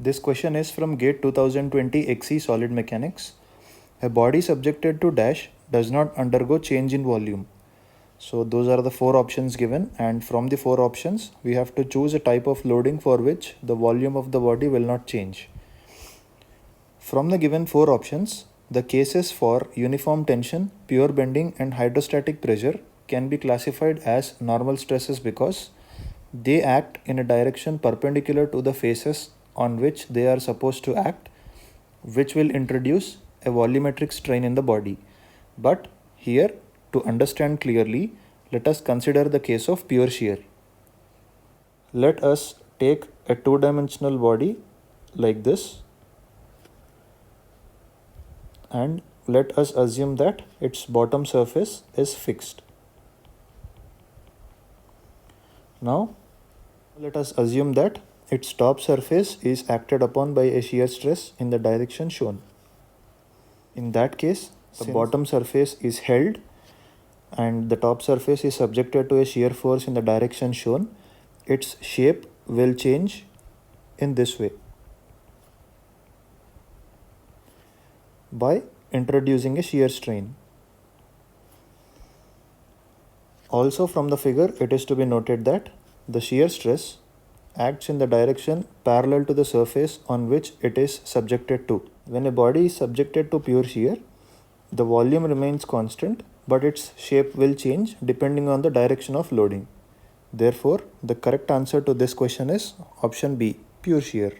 This question is from GATE 2020 XE Solid Mechanics. A body subjected to dash does not undergo change in volume. So those are the four options given, and from the four options we have to choose a type of loading for which the volume of the body will not change. From the given four options, the cases for uniform tension, pure bending and hydrostatic pressure can be classified as normal stresses because they act in a direction perpendicular to the faces on which they are supposed to act, which will introduce a volumetric strain in the body. But here, to understand clearly, let us consider the case of pure shear. Let us take a two-dimensional body like this, and let us assume that its bottom surface is fixed. Now, let us assume that its top surface is acted upon by a shear stress in the direction shown. In that case, the bottom surface is held and the top surface is subjected to a shear force in the direction shown. Its shape will change in this way by introducing a shear strain. Also from the figure, it is to be noted that the shear stress acts in the direction parallel to the surface on which it is subjected to. When a body is subjected to pure shear, the volume remains constant, but its shape will change depending on the direction of loading. Therefore, the correct answer to this question is option B, pure shear.